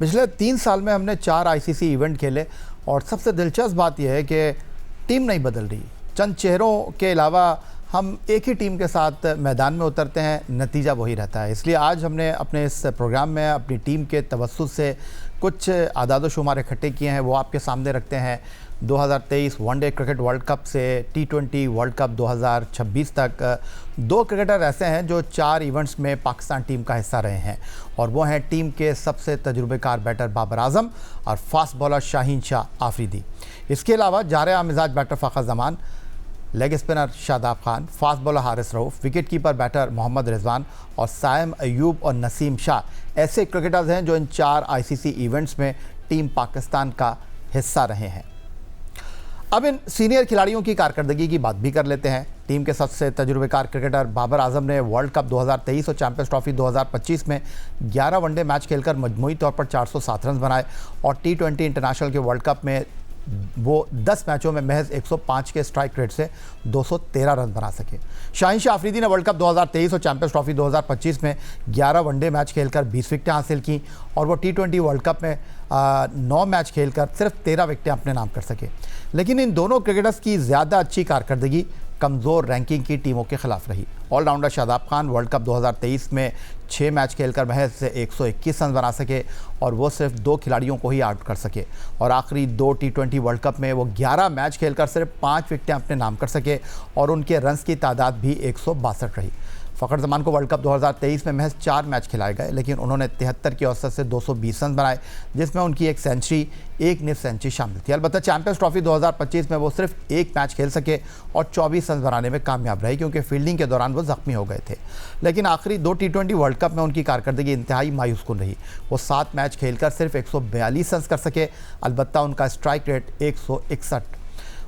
पिछले 3 साल में हमने 4 आईसीसी इवेंट खेले और सबसे दिलचस्प बात यह है कि टीम नहीं बदल रही। चंद चेहरों के अलावा हम एक ही टीम के साथ मैदान में उतरते हैं, नतीजा वही रहता है। इसलिए आज हमने अपने इस प्रोग्राम में अपनी टीम के तवज्जुह से कुछ आदाद शुमार इकट्ठे किए हैं, वो आपके सामने रखते हैं। 2023 वनडे क्रिकेट वर्ल्ड कप से T20 वर्ल्ड कप 2026 तक 2 क्रिकेटर ऐसे हैं जो 4 इवेंट्स में पाकिस्तान टीम का हिस्सा रहे हैं, और वो हैं टीम के सबसे तजुर्बेकार बैटर बाबर आजम और फास्ट बॉलर शाहीन शाह आफरीदी। इसके अलावा जारह मिजाज batter Fakhar Zaman, leg spinner Shadab Khan, fast bowler Haris Rauf, wicket keeper batter Mohammad Rizwan और साइम अयूब और नसीम शाह ऐसे क्रिकेटर्स हैं जो इन 4 आईसीसी इवेंट्स में टीम पाकिस्तान का हिस्सा रहे हैं। अब इन सीनियर खिलाड़ियों की कारकर्दगी की बात भी कर लेते हैं। टीम के सबसे तजुर्बेकार क्रिकेटर बाबर आजम ने वर्ल्ड कप 2023 और चैंपियंस ट्रॉफी 2025 में 11 वनडे मैच खेलकर मजमूई तौर पर 407 रन बनाए और T20 इंटरनेशनल के वर्ल्ड कप में वो 10 मैचों में महज 105 के स्ट्राइक रेट से 213 रन बना सके। शाहीन शाह आफरीदी ने वर्ल्ड कप 2023 और चैंपियंस ट्रॉफी 2025 में 11 वनडे मैच खेलकर 20 विकेटें हासिल की और वो T20 वर्ल्ड कप में 9 मैच खेलकर सिर्फ 13 विकेटें अपने नाम कर सके। लेकिन इन दोनों क्रिकेटर्स की ज़्यादा अच्छी कारकर्दगी कमज़ोर रैंकिंग की टीमों के खिलाफ रही। Allrounder Shadab Khan world cup 2023 में 6 मैच खेलकर महज से 121 रन बना सके और वो सिर्फ 2 खिलाड़ियों को ही आउट कर सके, और आखिरी 2 T20 वर्ल्ड कप में वो 11 मैच खेलकर सिर्फ 5 विकेटें अपने नाम कर सके और उनके रन्स की तादाद भी 162 रही। फ़खर जमान को वर्ल्ड कप 2023 में महज 4 मैच खिलाए गए, लेकिन उन्होंने 73 की औसत से 220 रन बनाए, जिसमें उनकी एक सेंचुरी, एक निफ सेंचुरी शामिल थी। अलबत्ता चैंपियंस ट्रॉफी 2025 में वो सिर्फ 1 मैच खेल सके और 24 रन बनाने में कामयाब रहे, क्योंकि फील्डिंग के दौरान वो ज़ख्मी हो गए थे। लेकिन आखिरी 2 T20 वर्ल्ड कप में उनकी कारकर्दगी इंतहाई मायूस कुन रही। वो 7 मैच खेलकर सिर्फ 142 रन कर सके। अलबत्ता उनका स्ट्राइक रेट 161।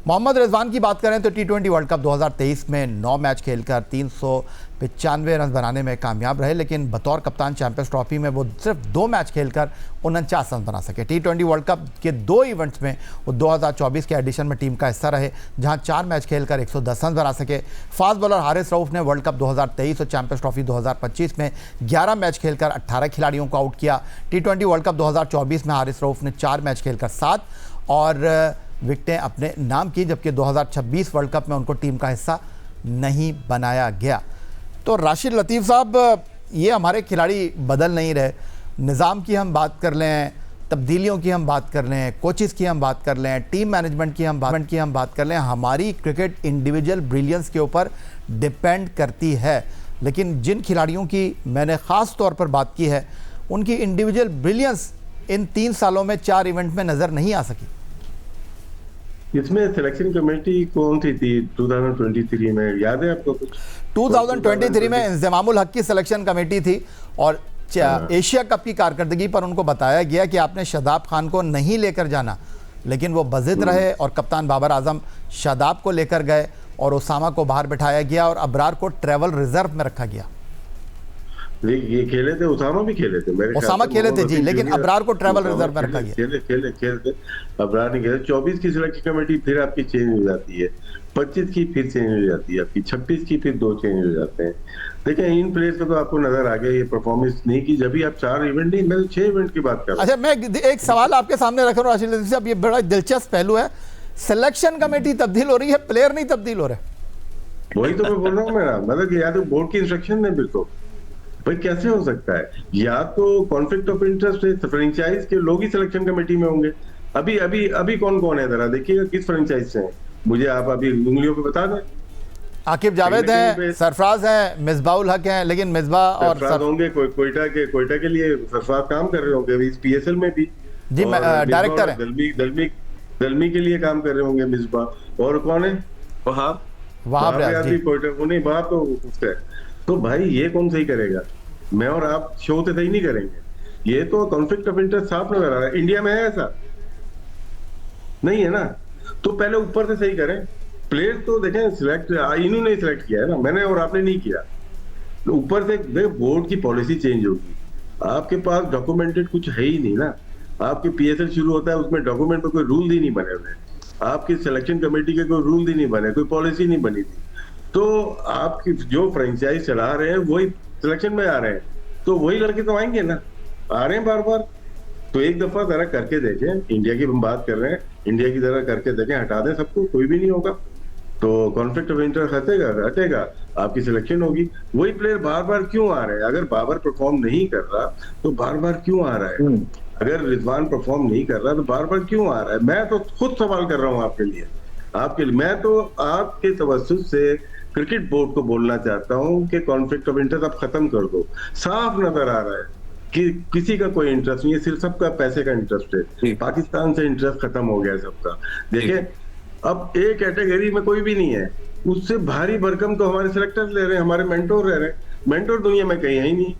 मोहम्मद रिजवान की बात करें तो T20 वर्ल्ड कप 2023 में 9 मैच खेलकर 395 रन बनाने में कामयाब रहे, लेकिन बतौर कप्तान चैंपियंस ट्रॉफी में वो सिर्फ 2 मैच खेलकर 49 रन बना सके। T20 वर्ल्ड कप के 2 इवेंट्स में वो 2024 के एडिशन में टीम का हिस्सा रहे, जहां 4 मैच खेलकर 110 रन बना सके। फास्ट बॉलर हारिस रऊफ़ ने वर्ल्ड कप 2023 और चैंपियंस ट्रॉफी 2025 में 11 मैच खेलकर 18 खिलाड़ियों को आउट किया। T20 वर्ल्ड कप 2024 में हारिस रऊफ़ ने 4 मैच खेलकर 7 और विकेटें अपने नाम की, जबकि 2026 वर्ल्ड कप में उनको टीम का हिस्सा नहीं बनाया गया। तो राशिद लतीफ़ साहब, ये हमारे खिलाड़ी बदल नहीं रहे। निज़ाम की हम बात कर लें, तब्दीलियों की हम बात कर लें, कोचेस की हम बात कर लें, टीम मैनेजमेंट की हम बात कर लें, हमारी क्रिकेट इंडिविजुअल ब्रिलियंस के ऊपर डिपेंड करती है। लेकिन जिन खिलाड़ियों की मैंने ख़ास तौर पर बात की है, उनकी इंडिविजुअल ब्रिलियंस इन 3 सालों में 4 इवेंट में नज़र नहीं आ सकी। इसमें सिलेक्शन कमेटी कौन सी थी 2023 में, याद है आपको कुछ? 2023 में इंज़मामुल हक की सिलेक्शन कमेटी थी और एशिया कप की कारकर्दगी पर उनको बताया गया कि आपने शादाब खान को नहीं लेकर जाना, लेकिन वो बज़िद रहे और कप्तान बाबर आजम शादाब को लेकर गए और उसामा को बाहर बिठाया गया और अबरार को ट्रैवल रिजर्व में रखा गया। ये खेले थे, उसामा भी खेले थे, उसामा खेले थे जी, लेकिन अबरार को ट्रैवल रिजर्व में रखा गया। खेले अबरार नहीं खेले। 24 की सिलेक्शन कमेटी फिर आपकी चेंज हो जाती है, 25 की फिर चेंज हो जाती है आपकी, 26 की फिर 2 चेंज हो जाते हैं। देखें, इन प्लेयर्स को तो आपको नजर आ गया ये परफॉर्मेंस नहीं की, जब भी आप 4 इवेंट नहीं, मैं तो 6 इवेंट की बात कर रहा हूं। अच्छा, मैं एक सवाल आपके सामने रख रहा हूँ राशिद लतीफ़ साहब, ये बड़ा दिलचस्प पहलू है। सिलेक्शन कमेटी तब्दील हो रही है, प्लेयर नहीं तब्दील हो रहे। वही तो मैं बोल रहा हूँ। मेरा मतलब कि या तो बोर्ड की इंस्ट्रक्शन है, फिर तो भाई कैसे हो सकता है? या तो कॉन्फ्लिक्ट ऑफ इंटरेस्ट है, फ्रेंचाइज के लोग ही सिलेक्शन कमेटी में होंगे। अभी अभी अभी कौन कौन है, जरा देखिएगा किस फ्रेंचाइज से हैं, मुझे आप अभी उंगलियों पे बता दें। आकिब जावेद हैं, सरफराज हैं, मिसबाउल हक हैं, लेकिन मिसबाह और होंगे कोयटा के लिए सरफराज काम कर रहे होंगे इस PSL में भी जी, डायरेक्टर है। दलमी के लिए काम कर रहे होंगे मिसबाह। और कौन है? वहाब कोयटा, नहीं वहाब तो उसका है। तो भाई ये कौन सही करेगा? मैं और आप शो से सही नहीं करेंगे। ये तो कॉन्फ्लिक्ट ऑफ इंटरेस्ट साफ नजर आ रहा है। इंडिया में है ऐसा? नहीं है ना। तो पहले ऊपर से सही करें। प्लेयर्स तो देखें, सिलेक्ट इन्होंने सिलेक्ट किया है ना, मैंने और आपने नहीं किया। तो ऊपर से बोर्ड की पॉलिसी चेंज होगी। आपके पास डॉक्यूमेंटेड कुछ है ही नहीं ना। आपके PSL शुरू होता है, उसमें डॉक्यूमेंट पे कोई रूल ही नहीं बने हुए, आपकी सिलेक्शन कमेटी के कोई रूल ही नहीं बने, कोई पॉलिसी नहीं बनी थी। तो आपकी जो फ्रेंचाइज चला रहे हैं वही सिलेक्शन में आ रहे हैं, तो वही लड़के तो आएंगे ना, आ रहे हैं बार बार। तो एक दफा जरा करके देखें, इंडिया की हम बात कर रहे हैं, इंडिया की जरा करके देखें, हटा दें सबको, कोई भी नहीं होगा तो कॉन्फ्लिक्ट ऑफ इंटरेस्ट हटेगा हटेगा, आपकी सिलेक्शन होगी। वही प्लेयर बार बार क्यों आ रहे हैं? अगर बाबर परफॉर्म नहीं कर रहा तो बार बार क्यों आ रहा है? अगर रिजवान परफॉर्म नहीं कर रहा तो बार बार क्यों आ रहा है? मैं तो खुद सवाल कर रहा हूँ आपके लिए, मैं तो आपके तवज्जुह से क्रिकेट बोर्ड को बोलना चाहता हूँ कि कॉन्फ्लिक्ट ऑफ इंटरेस्ट आप खत्म कर दो। साफ नजर आ रहा है कि किसी का कोई इंटरेस्ट नहीं है, सिर्फ सबका पैसे का इंटरेस्ट है। पाकिस्तान से इंटरेस्ट खत्म हो गया सबका। देखिए अब एक कैटेगरी में कोई भी नहीं है, उससे भारी भरकम तो हमारे सिलेक्टर्स ले रहे हैं, हमारे मेंटोर रह रहे हैं। मेंटोर दुनिया में कहीं है ही नहीं।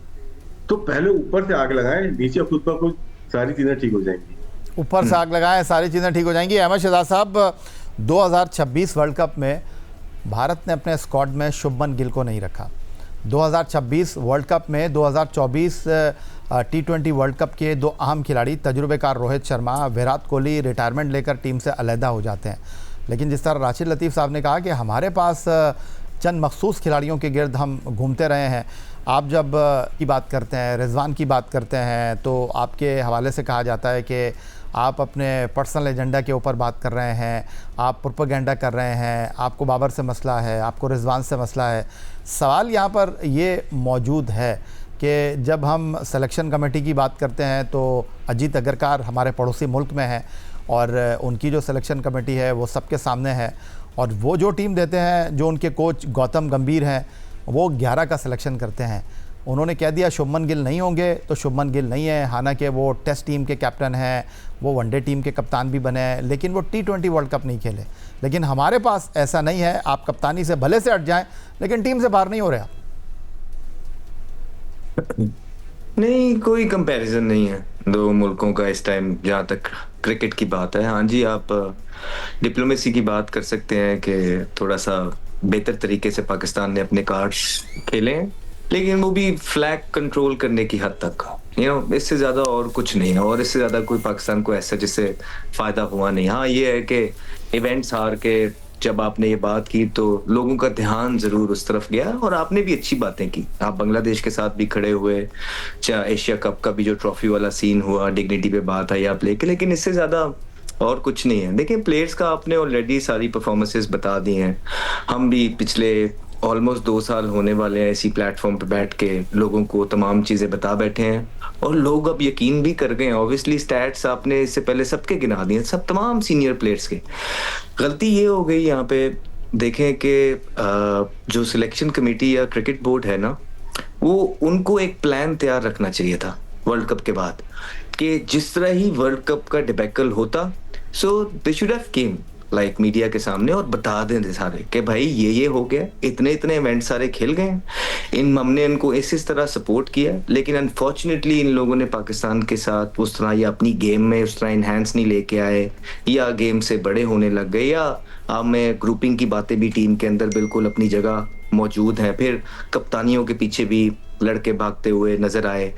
तो पहले ऊपर से आग लगाएं, नीचे खुद ब खुद सारी चीजें ठीक हो जाएंगी। ऊपर से आग लगाएं, सारी चीज़ें ठीक हो जाएंगी। अहमद शहजाद साहब, 2026 वर्ल्ड कप में भारत ने अपने स्क्वाड में शुभमन गिल को नहीं रखा। 2026 वर्ल्ड कप में 2024 T20 वर्ल्ड कप के दो अहम खिलाड़ी तजुर्बेकार रोहित शर्मा, विराट कोहली रिटायरमेंट लेकर टीम से अलहदा हो जाते हैं। लेकिन जिस तरह राशिद लतीफ़ साहब ने कहा कि हमारे पास चंद मखसूस खिलाड़ियों के गिर्द हम घूमते रहे हैं। आप जब की बात करते हैं, रिजवान की बात करते हैं, तो आपके हवाले से कहा जाता है कि आप अपने पर्सनल एजेंडा के ऊपर बात कर रहे हैं, आप प्रोपेगेंडा कर रहे हैं, आपको बाबर से मसला है, आपको रिजवान से मसला है। सवाल यहाँ पर ये मौजूद है कि जब हम सिलेक्शन कमेटी की बात करते हैं तो अजीत अगरकर हमारे पड़ोसी मुल्क में है और उनकी जो सिलेक्शन कमेटी है वो सबके सामने है, और वो जो टीम देते हैं, जो उनके कोच गौतम गंभीर हैं, वो 11 का सिलेक्शन करते हैं। उन्होंने कह दिया शुभमन गिल नहीं होंगे तो शुभमन गिल नहीं है, हालांकि वो टेस्ट टीम के कैप्टन हैं, वो वनडे टीम के कप्तान भी बने हैं, लेकिन वो T20 वर्ल्ड कप नहीं खेले। लेकिन हमारे पास ऐसा नहीं है, आप कप्तानी से भले से हट जाएं लेकिन टीम से बाहर नहीं हो रहे आप। नहीं, कोई कंपैरिजन नहीं है दो मुल्कों का इस टाइम, जहाँ तक क्रिकेट की बात है। हाँ जी, आप डिप्लोमेसी की बात कर सकते हैं कि थोड़ा सा बेहतर तरीके से पाकिस्तान ने अपने कार्ड्स खेले हैं, लेकिन वो भी फ्लैग कंट्रोल करने की हद तक, इससे ज़्यादा और कुछ नहीं है। और इससे ज़्यादा कोई पाकिस्तान को ऐसा जिससे फ़ायदा हुआ नहीं। हाँ, ये है कि इवेंट्स हार के जब आपने ये बात की तो लोगों का ध्यान ज़रूर उस तरफ गया, और आपने भी अच्छी बातें की। आप बांग्लादेश के साथ भी खड़े हुए, चाहे एशिया कप का भी जो ट्रॉफी वाला सीन हुआ, डिग्निटी पे बात आई आप लेके, लेकिन इससे ज़्यादा और कुछ नहीं है। देखिए, प्लेयर्स का आपने ऑलरेडी सारी परफॉर्मेंसेस बता दी हैं। हम भी पिछले ऑलमोस्ट 2 साल होने वाले हैं इसी प्लेटफॉर्म पे बैठ के लोगों को तमाम चीज़ें बता बैठे हैं, और लोग अब यकीन भी कर गए हैं। ऑब्वियसली स्टैट्स आपने इससे पहले सबके गिना दिए, सब तमाम सीनियर प्लेयर्स के। गलती ये हो गई यहाँ पे, देखें कि जो सिलेक्शन कमेटी या क्रिकेट बोर्ड है ना, वो उनको एक प्लान तैयार रखना चाहिए था वर्ल्ड कप के बाद, कि जिस तरह ही वर्ल्ड कप का डिबैकल होता, so they should have came like media के सामने और बता दें सारे कि भाई ये हो गया, इतने इवेंट सारे खेल गए, हमने इनको इस तरह सपोर्ट किया। लेकिन अनफॉर्चुनेटली इन लोगों ने पाकिस्तान के साथ उस तरह, या अपनी गेम में उस तरह इन्हेंस नहीं लेके आए, या गेम से बड़े होने लग गए, या में ग्रुपिंग की बातें भी टीम के अंदर बिल्कुल अपनी जगह मौजूद हैं। फिर कप्तानियों के पीछे भी लड़के भागते हुए नजर आए।